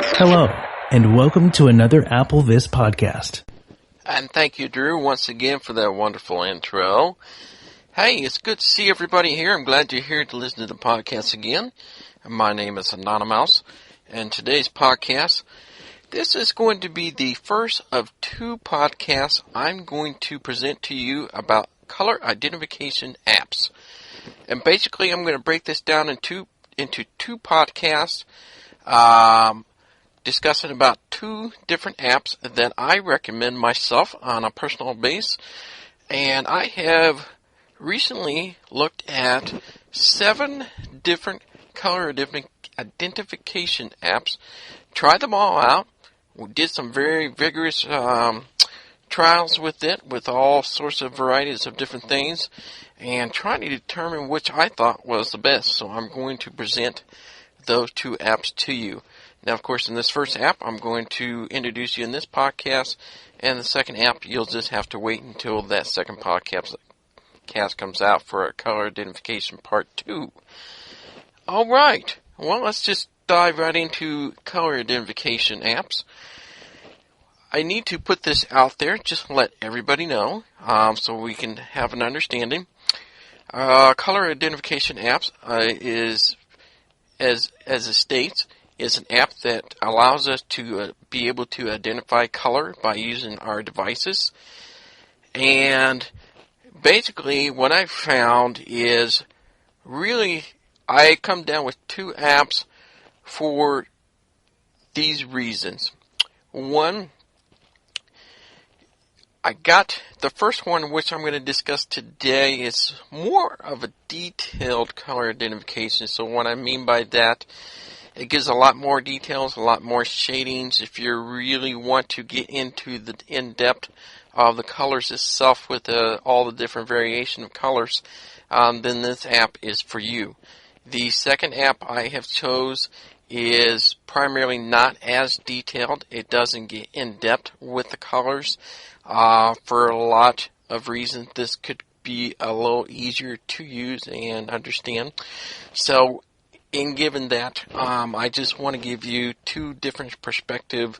Hello, and welcome to another ColorVisor podcast. And thank you, Drew, once again for that wonderful intro. Hey, it's good to see everybody here. I'm glad you're here to listen to the podcast again. My name is Anonymous, and today's podcast, this is going to be the first of two podcasts I'm going to present to you about color identification apps. And basically, I'm going to break this down into two podcasts, discussing about two different apps that I recommend myself on a personal base. And I have recently looked at 7 different color identification apps, tried them all out. We did some very vigorous trials with it, with all sorts of varieties of different things, and trying to determine which I thought was the best. So I'm going to present those two apps to you. Now, of course, in this first app, I'm going to introduce you in this podcast, and the second app, you'll just have to wait until that second podcast comes out for a color identification part 2. All right. Well, let's just dive right into color identification apps. I need to put this out there just to let everybody know, so we can have an understanding. Color identification apps is, as it states, is an app that allows us to be able to identify color by using our devices. And basically what I've found is really I come down with 2 apps for these reasons. One, I got the first one, which I'm going to discuss today, is more of a detailed color identification. So what I mean by that, it gives a lot more details, a lot more shadings. If you really want to get into the in-depth of the colors itself with all the different variation of colors, then this app is for you. The second app I have chose is primarily not as detailed. It doesn't get in-depth with the colors. For a lot of reasons, this could be a little easier to use and understand. So, in given that, I just want to give you 2 different perspectives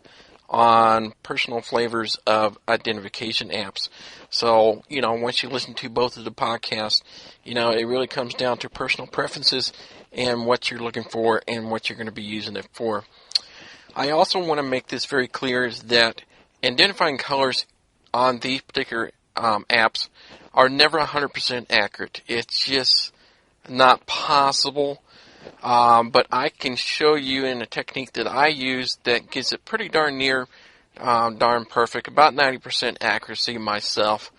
on personal flavors of identification apps. So, once you listen to both of the podcasts, it really comes down to personal preferences and what you're looking for and what you're going to be using it for. I also want to make this very clear is that identifying colors on these particular apps are never 100% accurate. It's just not possible. But I can show you in a technique that I use that gets it pretty darn near darn perfect, about 90% accuracy myself.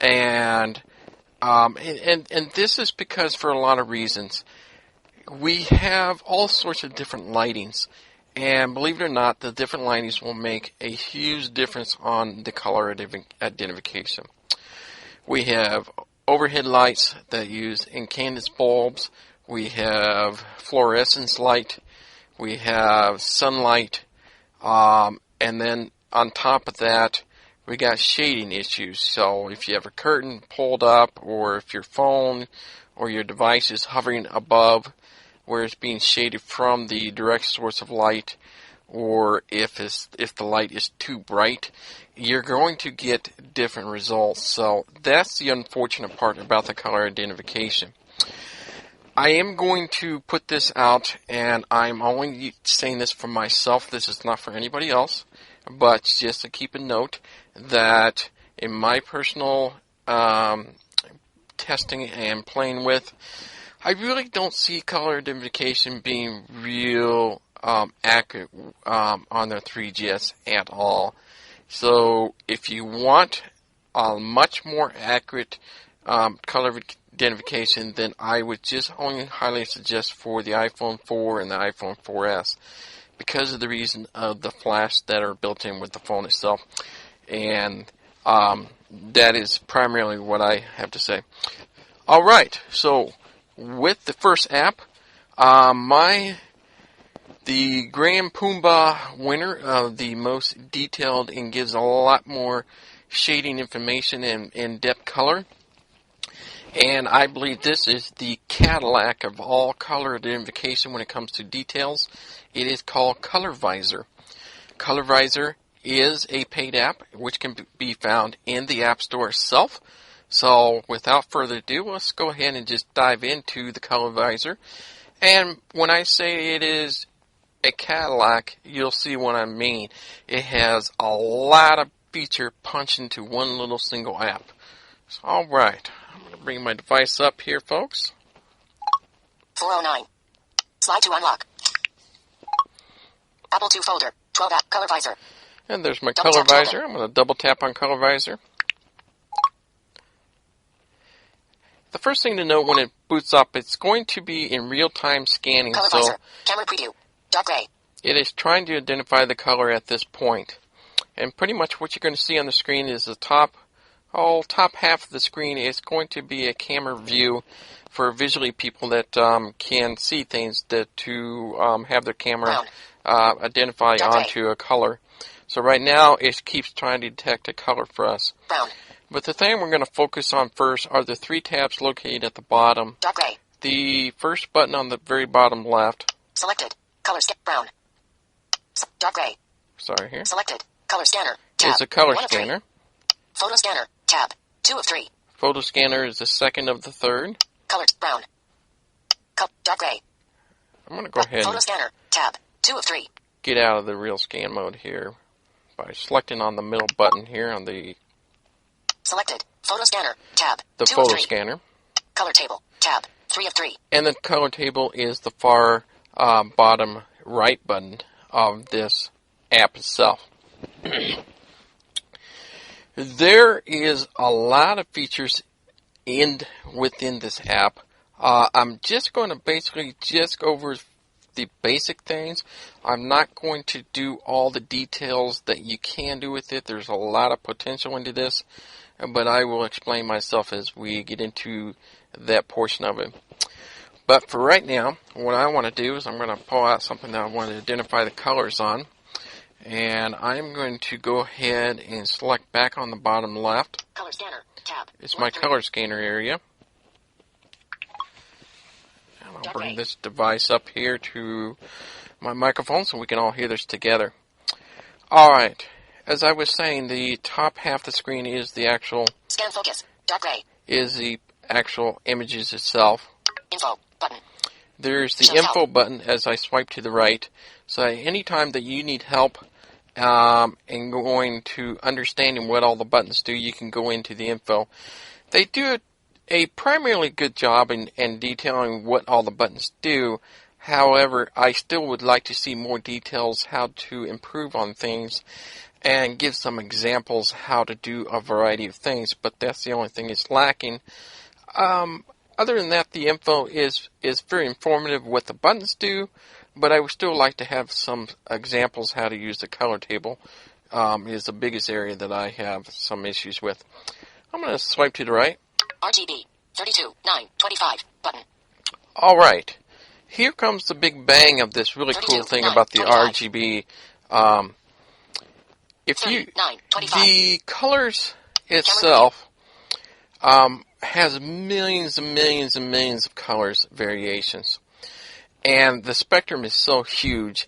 And this is because for a lot of reasons. We have all sorts of different lightings. And believe it or not, the different lightings will make a huge difference on the color identification. We have overhead lights that use incandescent bulbs. We have fluorescence light, we have sunlight, and then on top of that, we got shading issues. So if you have a curtain pulled up, or if your phone or your device is hovering above where it's being shaded from the direct source of light, or if the light is too bright, you're going to get different results. So that's the unfortunate part about the color identification. I am going to put this out, and I'm only saying this for myself. This is not for anybody else, but just to keep a note that in my personal testing and playing with, I really don't see color identification being real accurate on their 3GS at all. So if you want a much more accurate color identification, then I would just only highly suggest for the iPhone 4 and the iPhone 4S because of the reason of the flash that are built in with the phone itself. And that is primarily what I have to say. All right, so with the first app, the Grand Pumbaa winner of the most detailed and gives a lot more shading information and in-depth color And I believe this is the Cadillac of all color identification when it comes to details. It is called ColorVisor. ColorVisor is a paid app which can be found in the App Store itself. So without further ado, let's go ahead and just dive into the ColorVisor. And when I say it is a Cadillac, you'll see what I mean. It has a lot of feature punched into one little single app. So, alright, I'm going to bring my device up here, folks. 409. Slide to unlock. Apple II folder. 12 app. ColorVisor. And there's my Double tap to ColorVisor. I'm going to double tap on ColorVisor. The first thing to note when it boots up, it's going to be in real-time scanning. ColorVisor. So Camera preview. Dark gray. it is trying to identify the color at this point. And pretty much what you're going to see on the screen is the top half of the screen is going to be a camera view for visually people that can see things to have their camera identify onto a color. So right now it keeps trying to detect a color for us. Brown. But the thing we're going to focus on first are the three tabs located at the bottom. Dark gray. The first button on the very bottom left. Selected. Color brown. Dark gray. Sorry, here. Selected. Color scanner. Tab. It's a color 1 of 3. scanner. Photo scanner. Tab. 2 of 3. Photo scanner is the second of the third. Color brown. Dark gray. I'm going to go ahead Photo and scanner. Tab. 2 of 3. get out of the real scan mode here by selecting on the middle button here on the Selected. Photo scanner. Tab. 2 of photo 3. scanner. Color table. Tab. 3 of 3. And the color table is the far bottom right button of this app itself. There is a lot of features within this app. I'm just going to basically just go over the basic things. I'm not going to do all the details that you can do with it. There's a lot of potential into this, but I will explain myself as we get into that portion of it. But for right now, what I want to do is I'm going to pull out something that I want to identify the colors on. And I'm going to go ahead and select back on the bottom left. Color scanner. Tab. It's my color scanner area. And I'll bring this device up here to my microphone so we can all hear this together. Alright, as I was saying, the top half of the screen is the actual Scan focus. Dark gray. is the actual images itself. Info button. There's the Shows info help. button as I swipe to the right. So anytime that you need help in going to understanding what all the buttons do, you can go into the info. They do a primarily good job in detailing what all the buttons do. However, I still would like to see more details how to improve on things and give some examples how to do a variety of things, but that's the only thing it's lacking. Other than that, the info is very informative what the buttons do, but I would still like to have some examples how to use the color table. Is the biggest area that I have some issues with. I'm going to swipe to the right. RGB 32 9 25 button. Alright, here comes the big bang of this really cool thing about the RGB. The colors itself has millions and millions and millions of colors variations. And the spectrum is so huge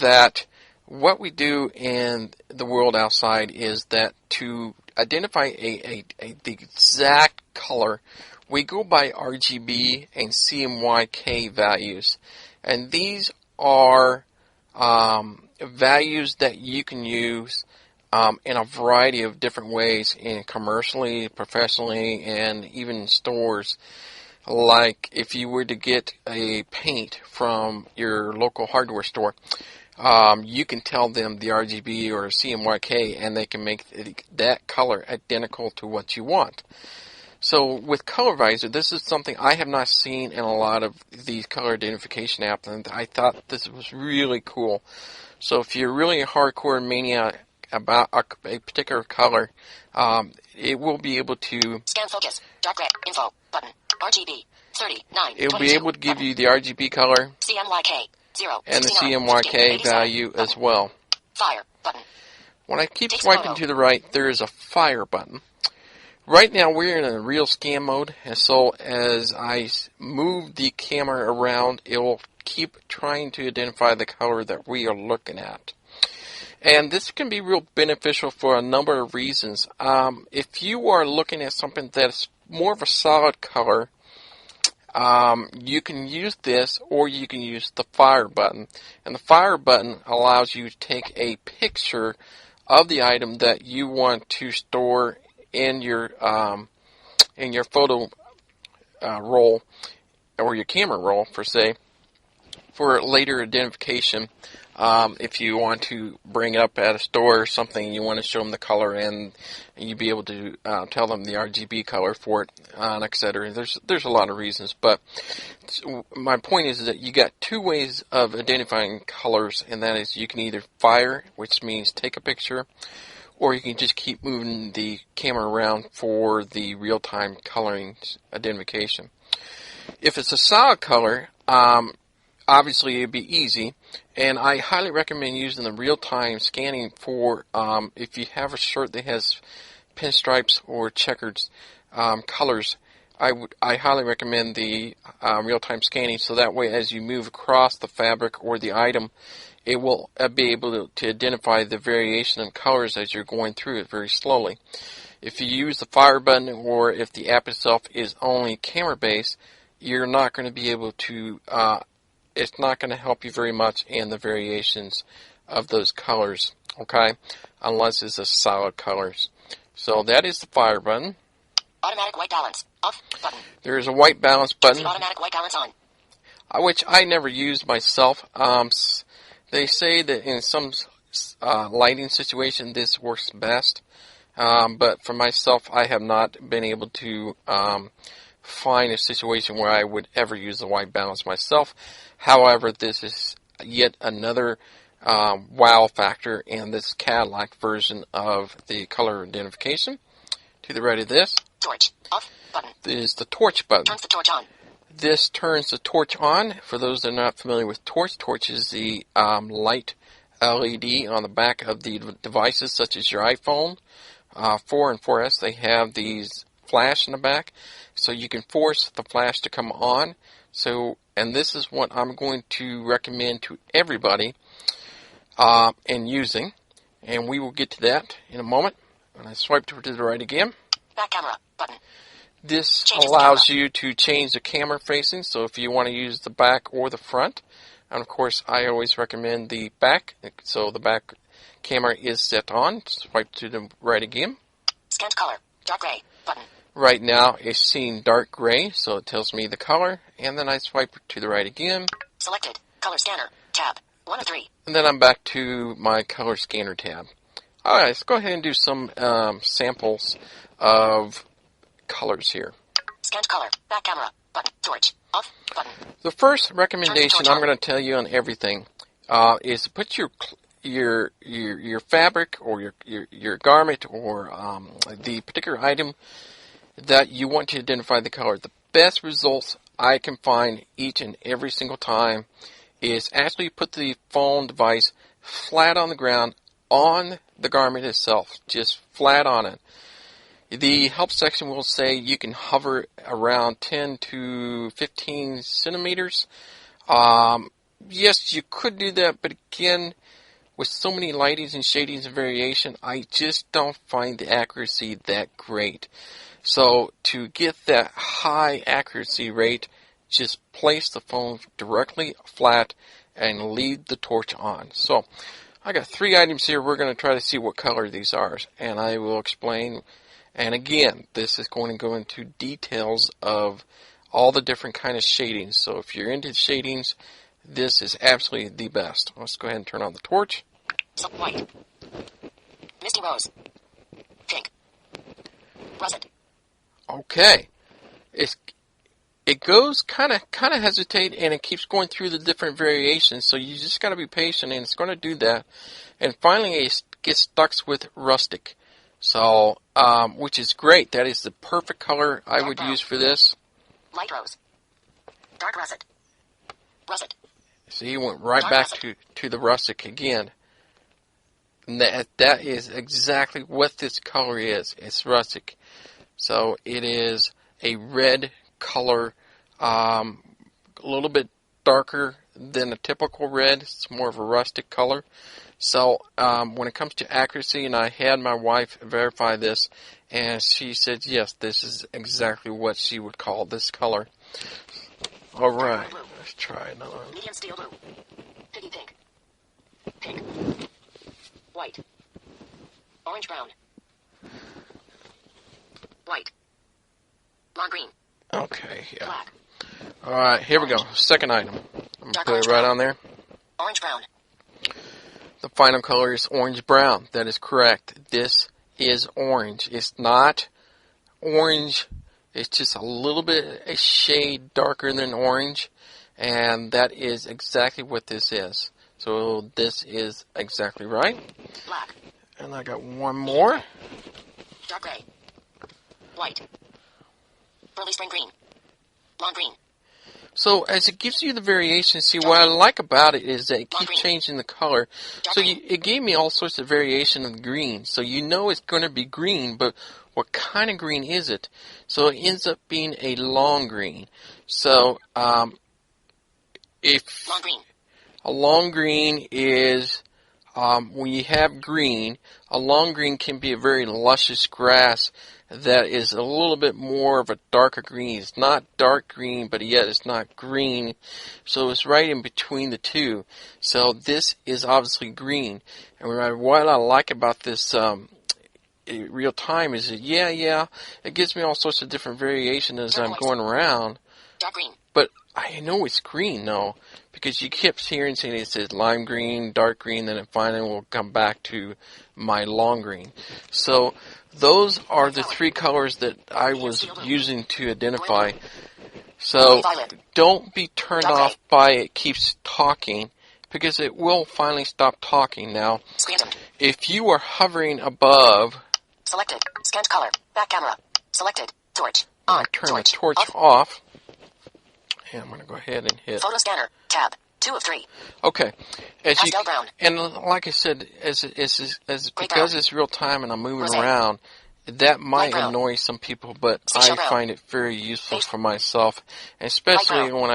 that what we do in the world outside is that to identify the exact color, we go by RGB and CMYK values. And these are values that you can use in a variety of different ways, in commercially, professionally, and even in stores. Like if you were to get a paint from your local hardware store, you can tell them the RGB or CMYK and they can make that color identical to what you want. So with ColorVisor, this is something I have not seen in a lot of these color identification apps, and I thought this was really cool. So if you're really a hardcore maniac about a particular color, it will be able to Scan focus. Dark red. Info button. RGB 39. It will be able to give you the RGB color CMYK 0 and the 69, CMYK 87, value button. as well. Fire button. When I keep Takes swiping photo. to the right, there is a fire button. Right now we're in a real scan mode, and so as I move the camera around, it will keep trying to identify the color that we are looking at. And this can be real beneficial for a number of reasons. If you are looking at something that's more of a solid color, you can use this, or you can use the fire button. And the fire button allows you to take a picture of the item that you want to store in your photo roll, or your camera roll, for later identification. If you want to bring it up at a store or something, you want to show them the color, and you be able to tell them the RGB color for it, etc. There's a lot of reasons, but my point is that you got two ways of identifying colors, and that is you can either fire, which means take a picture, or you can just keep moving the camera around for the real-time coloring identification. If it's a solid color, obviously it'd be easy, and I highly recommend using the real-time scanning for if you have a shirt that has pinstripes or checkered colors. I highly recommend the real-time scanning, so that way as you move across the fabric or the item, it will be able to identify the variation in colors as you're going through it very slowly. If you use the fire button, or if the app itself is only camera-based, you're not going to be able to, it's not going to help you very much in the variations of those colors, okay, unless it's a solid colors. So that is the fire button. Automatic white balance. Off button. There is a white balance button, The automatic white balance on. which I never used myself. They say that in some lighting situation this works best, but for myself I have not been able to find a situation where I would ever use the white balance myself. However, this is yet another wow factor in this Cadillac version of the color identification. To the right of this, Torch. Off button. is the torch button. Turns the torch on. This turns the torch on. For those that are not familiar with torch is the light LED on the back of the devices, such as your iPhone 4 and 4S. They have these flash in the back, so you can force the flash to come on. And this is what I'm going to recommend to everybody in using, and we will get to that in a moment. And I swipe to the right again. Back camera button. This Changes allows you to change the camera facing, so if you want to use the back or the front. And of course, I always recommend the back, so the back camera is set on. Swipe to the right again. Scanned color. Dark gray button. Right now, it's seeing dark gray, so it tells me the color. And then I swipe to the right again. Selected. Color scanner. Tab. 1 of 3. And then I'm back to my color scanner tab. Alright, let's go ahead and do some samples of colors here. Scanned color. Back camera button. Torch. Off button. The first recommendation I'm going to tell you on everything is to put your fabric or your garment or the particular item that you want to identify the color. The best results I can find each and every single time is actually put the phone device flat on the ground on the garment itself, just flat on it. The help section will say you can hover around 10 to 15 centimeters. Yes, you could do that, but again, with so many lightings and shadings and variation, I just don't find the accuracy that great. So to get that high accuracy rate, just place the phone directly flat and leave the torch on. So I got 3 items here. We're going to try to see what color these are, and I will explain. And again, this is going to go into details of all the different kind of shadings. So if you're into shadings, this is absolutely the best. Let's go ahead and turn on the torch. So white. Misty rose. Pink. Russet. Okay. It goes kind of hesitate, and it keeps going through the different variations. So you just got to be patient, and it's going to do that. And finally, it gets stuck with rustic. So, which is great. That is the perfect color I would use for this. Light rose. Dark russet. Russet. See, you went right back to the rustic again. And that is exactly what this color is. It's rustic. So it is a red color, a little bit darker than a typical red. It's more of a rustic color. So when it comes to accuracy, and I had my wife verify this, and she said, yes, this is exactly what she would call this color. All right, let's try another one. Medium steel blue. Piggy pink. Pink. White. Orange brown. White. Lime green. Okay, yeah. Black. All right, here we go. Second item. I'm going to put it right on there. Orange brown. The final color is orange brown. That is correct. This is orange. It's not orange. It's just a little bit, a shade darker than orange. And that is exactly what this is. So this is exactly right. Black. And I got one more. Dark gray. White. Burly spring green. Lawn green. So as it gives you the variation, see what I like about it is that it keeps changing the color. So it gave me all sorts of variation of green. So you know it's going to be green, but what kind of green is it? So it ends up being a long green. So if Long green. a long green is when you have green, a long green can be a very luscious grass that is a little bit more of a darker green. It's not dark green, but yet it's not green. So it's right in between the two. So this is obviously green. And what I like about this real time is that, it gives me all sorts of different variations as I'm going around. Dark green. But I know it's green, though, because you kept hearing saying it says lime green, dark green, then it finally will come back to my long green. So those are the three colors that I was using to identify. So don't be turned off by it keeps talking, because it will finally stop talking. Now, if you are hovering above, Selected. Scanned color. Back camera. Selected. Torch. I turn the torch off. And I'm going to go ahead and hit Photo scanner. Tab. 2 of 3. Okay. Pastel brown. And like I said, because it's real time and I'm moving around, that might annoy some people, but I find it very useful for myself, especially when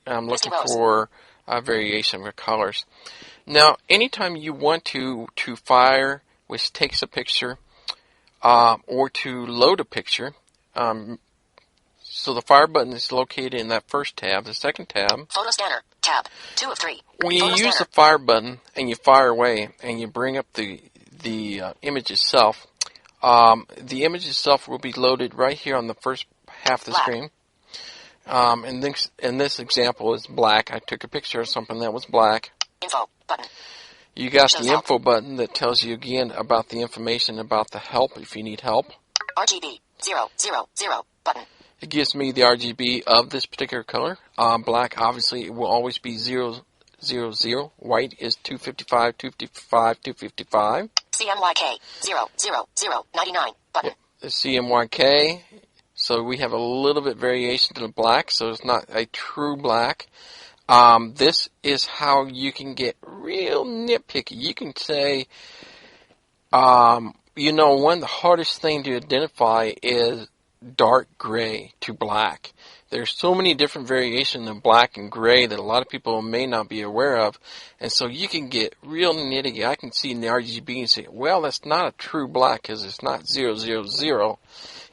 I'm looking for a variation of colors. Now, anytime you want to fire, which takes a picture, or to load a picture, so the fire button is located in that first tab. The second tab, Photo scanner. Tab. 2 of 3. when you use the fire button and you fire away and you bring up the image itself, the image itself will be loaded right here on the first half of the screen. And this example is black. I took a picture of something that was black. Info button. You got the info button that tells you again about the information about the help if you need help. RGB 000 button. It gives me the RGB of this particular color. Black, obviously, it will always be 000. White is 255, 255, 255. CMYK 00099 button. The CMYK. So we have a little bit variation to the black, so it's not a true black. This is how you can get real nitpicky. You can say, one of the hardest thing to identify is dark gray to black. There's so many different variations of black and gray that a lot of people may not be aware of, and so you can get real nitty. I can see in the RGB and say, well, that's not a true black because it's not 000.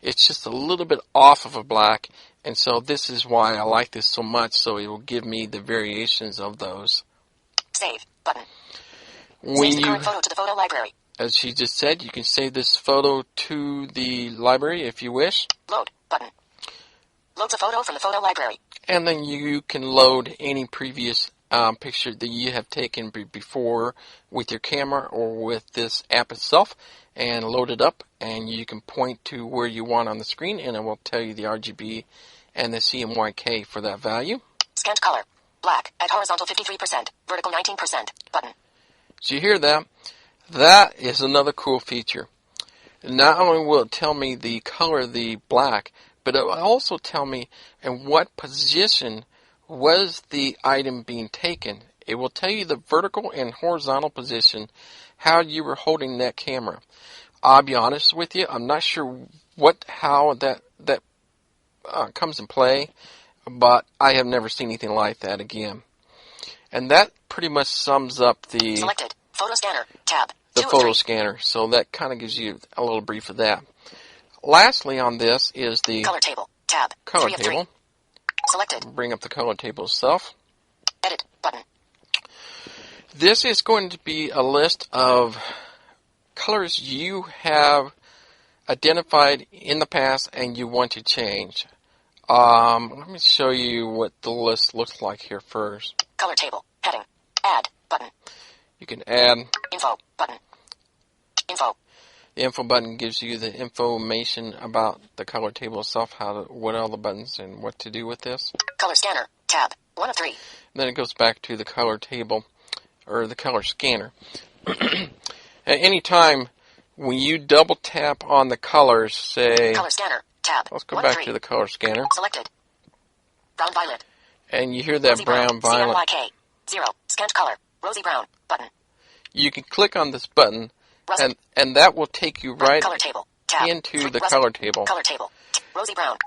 It's just a little bit off of a black, and so this is why I like this so much, so it will give me the variations of those. Save button. When Save the current photo to the photo library. As she just said, you can save this photo to the library if you wish. Load button. Loads a photo from the photo library. And then you can load any previous picture that you have taken before with your camera or with this app itself, and load it up, and you can point to where you want on the screen, and it will tell you the RGB and the CMYK for that value. Scanned color. Black at horizontal 53%, vertical 19% button. So you hear that? That is another cool feature. Not only will it tell me the color of the black, but it will also tell me in what position was the item being taken. It will tell you the vertical and horizontal position, how you were holding that camera. I'll be honest with you, I'm not sure how that comes in play, but I have never seen anything like that again. And that pretty much sums up the Selected. Photo scanner. Tab. the 2 of photo 3. scanner. So that kind of gives you a little brief of that. Lastly on this is the Color table. Tab. color 3 of 3. table. Selected. Bring up the color table itself. Edit. Button. This is going to be a list of colors you have identified in the past and you want to change. Let me show you what the list looks like here first. Color table. Heading. Add. Button. You can add. Info. Button. Info. The info button gives you the information about the color table itself, what are all the buttons and what to do with this. Color scanner. Tab. 1 of 3. And then it goes back to the color table, or the color scanner. At any time, when you double tap on the colors, say, Color scanner. Tab. let's go 1 of back 3. to the color scanner, Selected. Brown violet. and you hear that Rosy brown violet. CMYK. 0. Scanned color. Rosy brown. Button. You can click on this button, Rustic. and that will take you right Color table. Tab. into the Rustic. color table. Color table. Rosy brown.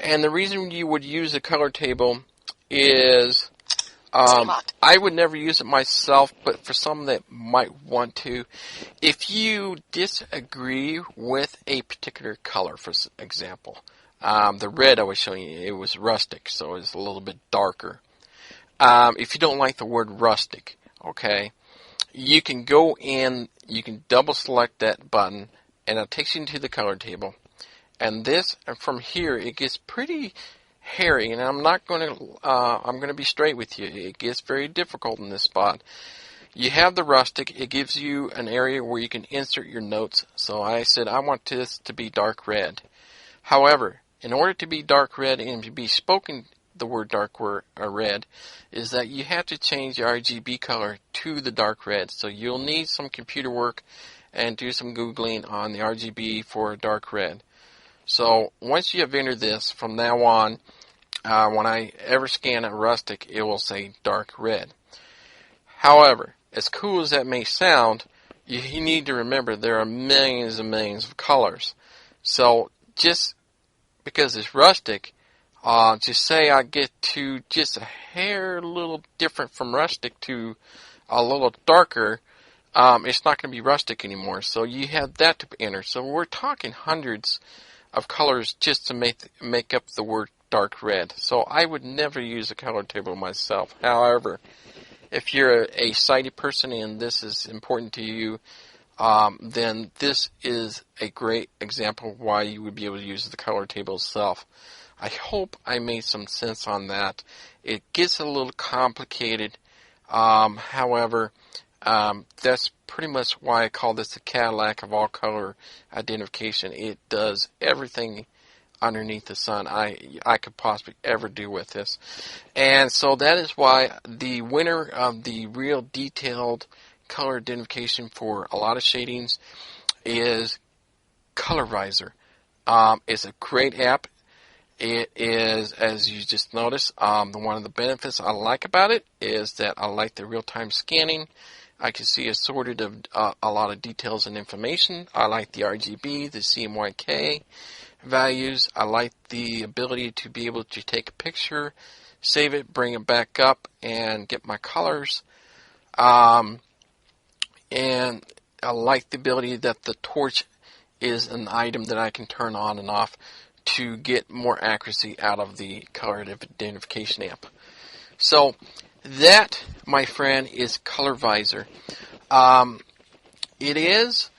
And the reason you would use the color table is Locked. I would never use it myself, but for some that might want to, if you disagree with a particular color, for example, the red I was showing you, it was rustic, so it's a little bit darker. If you don't like the word rustic, okay, you can go in, you can double select that button, and it takes you into the color table. And this, from here, it gets pretty hairy, and I'm going to be straight with you. It gets very difficult in this spot. You have the rustic. It gives you an area where you can insert your notes. So I said I want this to be dark red. However, in order to be dark red and to be spoken the word dark red, is that you have to change the RGB color to the dark red. So you'll need some computer work and do some Googling on the RGB for dark red. So once you have entered this, from now on, when I ever scan a rustic, it will say dark red. However, as cool as that may sound, you need to remember there are millions and millions of colors. So just because it's rustic, just say I get to just a hair little different from rustic to a little darker, it's not going to be rustic anymore. So you have that to enter. So we're talking hundreds of colors just to make up the word dark red. So I would never use a color table myself. However, if you're a sighted person and this is important to you, then this is a great example of why you would be able to use the color table itself. I hope I made some sense on that. It gets a little complicated. However, that's pretty much why I call this the Cadillac of all color identification. It does everything underneath the sun I could possibly ever do with this. And so that is why the winner of the real detailed color identification for a lot of shadings is ColorVisor. It's a great app. It is, as you just noticed, one of the benefits I like about it is that I like the real-time scanning. I can see assorted of a lot of details and information. I like the RGB, the CMYK values. I like the ability to be able to take a picture, save it, bring it back up, and get my colors. And I like the ability that the torch is an item that I can turn on and off to get more accuracy out of the color identification app. So that, my friend, is ColorVisor. It is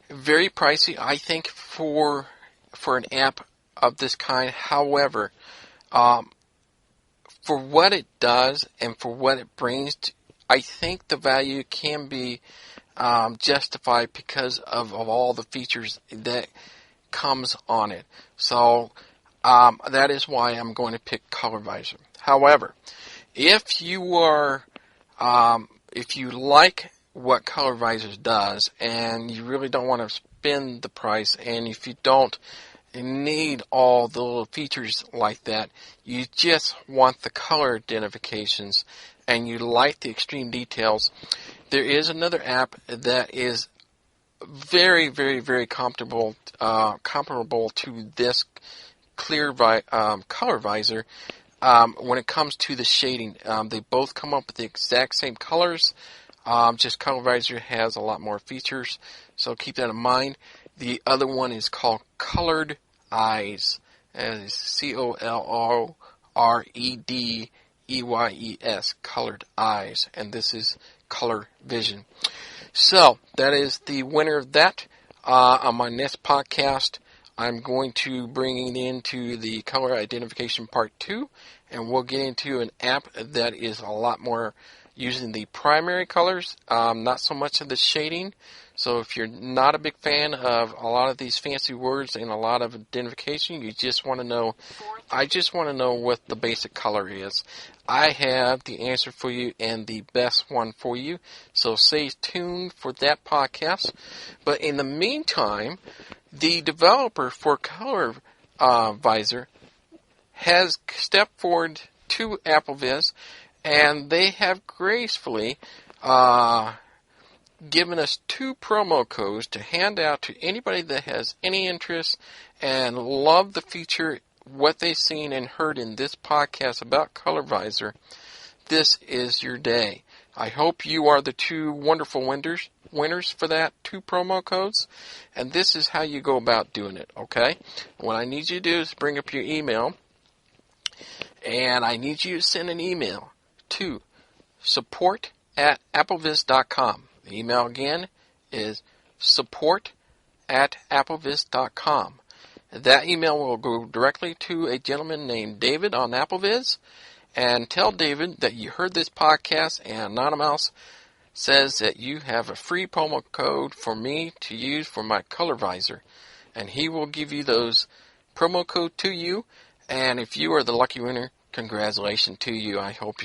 very pricey, I think, for an app of this kind. However, for what it does and for what it brings, I think the value can be justified because of all the features that comes on it. So that is why I'm going to pick ColorVisor. However, if you are, if you like what ColorVisor does and you really don't want to spend the price, and if you don't need all the little features like that, you just want the color identifications and you like the extreme details, there is another app that is very, very, very comparable to this ColorVisor. When it comes to the shading, they both come up with the exact same colors. Just ColorVisor has a lot more features, so keep that in mind. The other one is called Colored Eyes. That is ColorRedEyes, Colored Eyes, and this is ColorVisor. So that is the winner of that. On my next podcast, I'm going to bring into the color identification part 2, and we'll get into an app that is a lot more using the primary colors, not so much of the shading. So if you're not a big fan of a lot of these fancy words and a lot of identification, you just want to know, I just want to know what the basic color is. I have the answer for you and the best one for you. So stay tuned for that podcast. But in the meantime, the developer for ColorVisor has stepped forward to AppleVis, and they have gracefully given us 2 promo codes to hand out to anybody that has any interest and love the feature, what they've seen and heard in this podcast about ColorVisor. This is your day. I hope you are the 2 wonderful winners for that 2 promo codes, and this is how you go about doing it, okay? What I need you to do is bring up your email, and I need you to send an email to support@applevis.com. The email again is support@applevis.com. That email will go directly to a gentleman named David on AppleVis, and tell David that you heard this podcast and Anonymous says that you have a free promo code for me to use for my ColorVisor, and he will give you those promo code to you. And if you are the lucky winner, congratulations to you. I hope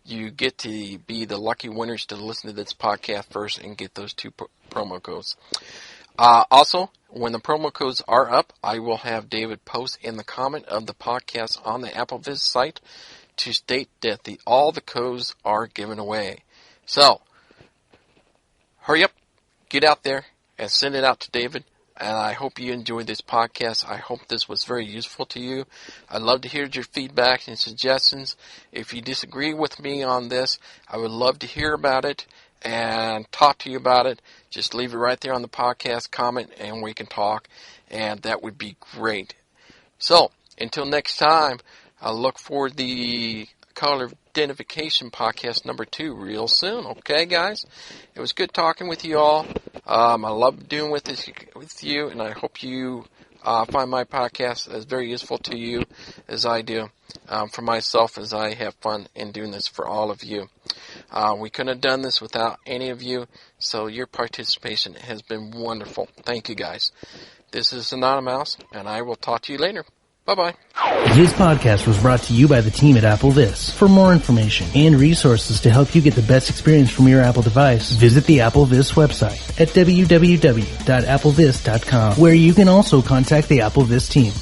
you get to be the lucky winners to listen to this podcast first and get those 2 promo codes. Also, when the promo codes are up, I will have David post in the comment of the podcast on the AppleVis site to state that all the codes are given away. So, hurry up, get out there, and send it out to David. And I hope you enjoyed this podcast. I hope this was very useful to you. I'd love to hear your feedback and suggestions. If you disagree with me on this, I would love to hear about it and talk to you about it. Just leave it right there on the podcast comment and we can talk, and that would be great. So, until next time, I look forward to the color identification podcast number 2 real soon. Okay, guys? It was good talking with you all. I love doing this with you, and I hope you find my podcast as very useful to you as I do for myself, as I have fun in doing this for all of you. We couldn't have done this without any of you, so your participation has been wonderful. Thank you, guys. This is Anonymous, and I will talk to you later. Bye-bye. This podcast was brought to you by the team at AppleVis. For more information and resources to help you get the best experience from your Apple device, visit the AppleVis website at www.applevis.com, where you can also contact the AppleVis team.